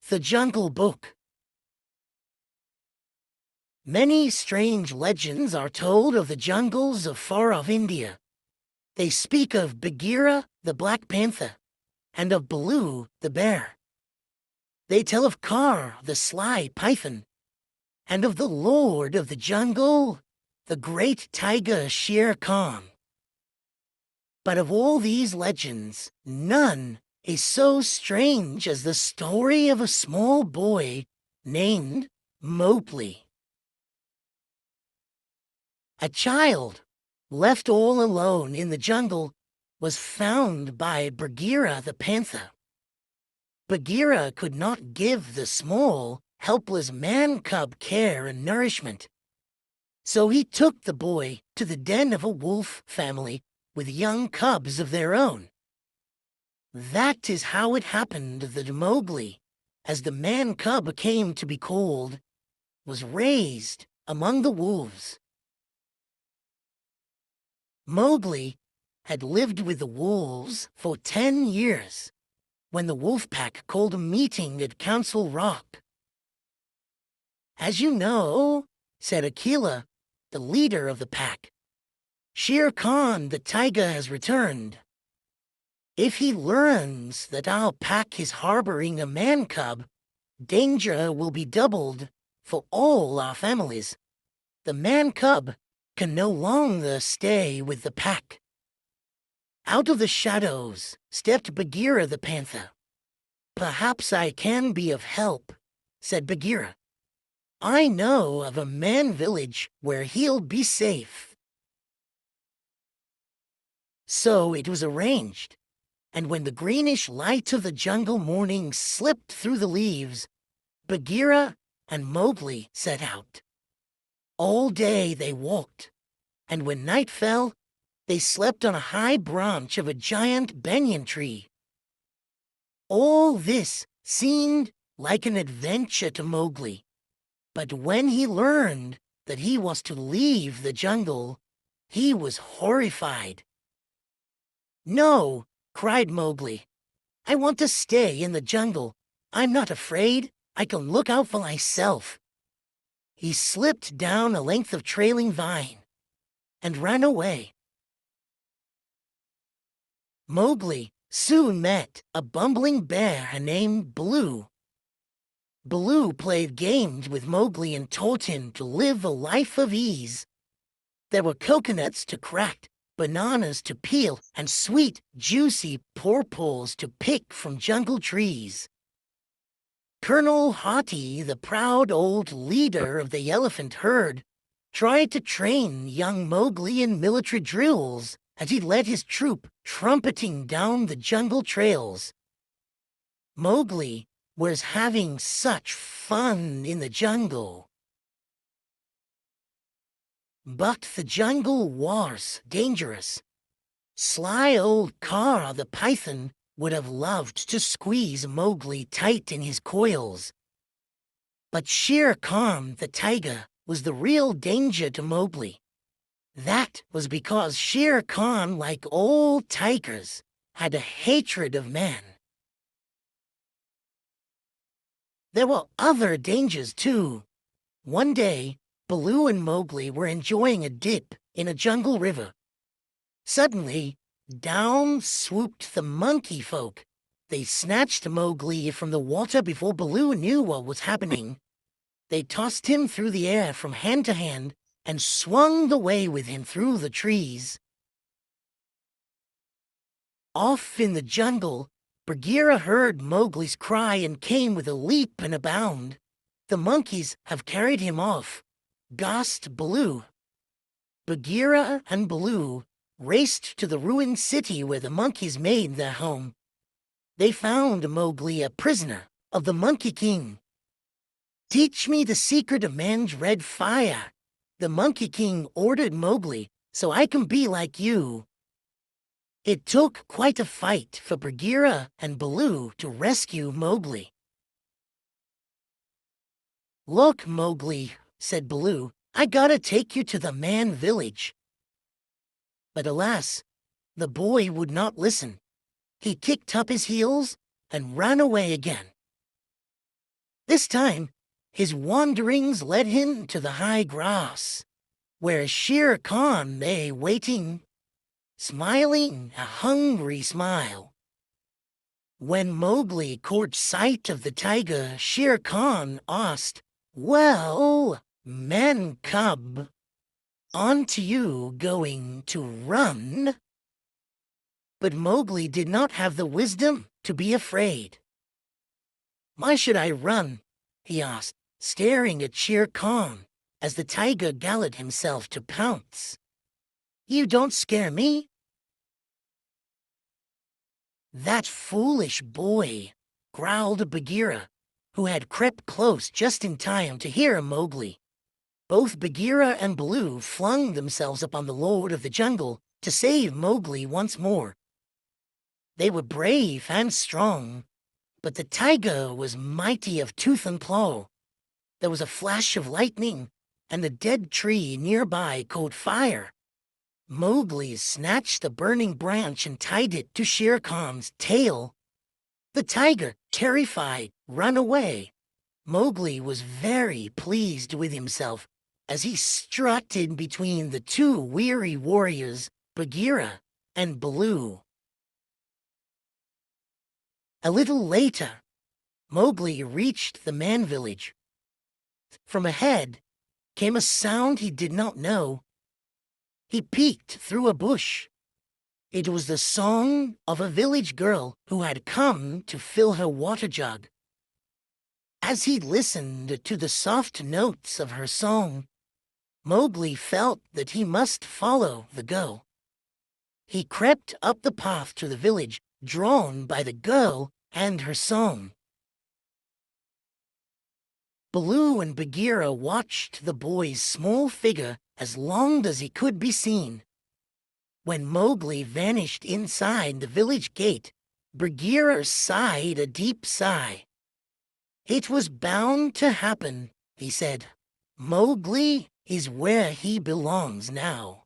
The Jungle Book. Many strange legends are told of the jungles of far-off India. They speak of Bagheera, the Black Panther, and of Baloo, the bear. They tell of Kar, the sly python, and of the Lord of the Jungle, the great tiger Shere Khan. But of all these legends, none is so strange as the story of a small boy named Mowgli. A child, left all alone in the jungle, was found by Bagheera the panther. Bagheera could not give the small, helpless man-cub care and nourishment. So he took the boy to the den of a wolf family with young cubs of their own. That is how it happened that Mowgli, as the man-cub came to be called, was raised among the wolves. Mowgli had lived with the wolves for 10 years when the wolf pack called a meeting at Council Rock. "As you know," said Akela, the leader of the pack, "Shere Khan the tiger has returned. If he learns that our pack is harboring a man-cub, danger will be doubled for all our families. The man-cub can no longer stay with the pack." Out of the shadows stepped Bagheera the panther. "Perhaps I can be of help," said Bagheera. "I know of a man village where he'll be safe." So it was arranged, and when the greenish light of the jungle morning slipped through the leaves, Bagheera and Mowgli set out. All day they walked, and when night fell, they slept on a high branch of a giant banyan tree. All this seemed like an adventure to Mowgli, but when he learned that he was to leave the jungle, he was horrified. "No!" cried Mowgli. "I want to stay in the jungle. I'm not afraid. I can look out for myself." He slipped down a length of trailing vine and ran away. Mowgli soon met a bumbling bear named Baloo. Baloo played games with Mowgli and taught him to live a life of ease. There were coconuts to crack, bananas to peel, and sweet, juicy pawpaws to pick from jungle trees. Colonel Hati, the proud old leader of the elephant herd, tried to train young Mowgli in military drills as he led his troop trumpeting down the jungle trails. Mowgli was having such fun in the jungle. But the jungle was dangerous. Sly old Kar the python would have loved to squeeze Mowgli tight in his coils. But Shere Khan the tiger was the real danger to Mowgli. That was because Shere Khan, like all tigers, had a hatred of man. There were other dangers, too. One day, Baloo and Mowgli were enjoying a dip in a jungle river. Suddenly, down swooped the monkey folk. They snatched Mowgli from the water before Baloo knew what was happening. They tossed him through the air from hand to hand and swung away with him through the trees. Off in the jungle, Bagheera heard Mowgli's cry and came with a leap and a bound. "The monkeys have carried him off," gasped Baloo. Bagheera and Baloo raced to the ruined city where the monkeys made their home. They found Mowgli a prisoner of the Monkey King. "Teach me the secret of man's red fire," the Monkey King ordered Mowgli, "so I can be like you." It took quite a fight for Bagheera and Baloo to rescue Mowgli. "Look, Mowgli," said Baloo, "I gotta take you to the man village." But alas, the boy would not listen. He kicked up his heels and ran away again. This time, his wanderings led him to the high grass, where Shere Khan lay waiting, smiling a hungry smile. When Mowgli caught sight of the tiger, Shere Khan asked, "Well, man cub, aren't you going to run?" But Mowgli did not have the wisdom to be afraid. "Why should I run?" he asked, staring at Shere Khan as the tiger galloped himself to pounce. "You don't scare me." "That foolish boy," growled Bagheera, who had crept close just in time to hear Mowgli. Both Bagheera and Baloo flung themselves upon the Lord of the Jungle to save Mowgli once more. They were brave and strong, but the tiger was mighty of tooth and claw. There was a flash of lightning, and the dead tree nearby caught fire. Mowgli snatched the burning branch and tied it to Shere Khan's tail. The tiger, terrified, ran away. Mowgli was very pleased with himself as he strutted between the two weary warriors, Bagheera and Baloo. A little later, Mowgli reached the man village. From ahead came a sound he did not know. He peeked through a bush. It was the song of a village girl who had come to fill her water jug. As he listened to the soft notes of her song, Mowgli felt that he must follow the girl. He crept up the path to the village, drawn by the girl and her song. Baloo and Bagheera watched the boy's small figure as long as he could be seen. When Mowgli vanished inside the village gate, Bagheera sighed a deep sigh. "It was bound to happen," he said. "Mowgli is where he belongs now."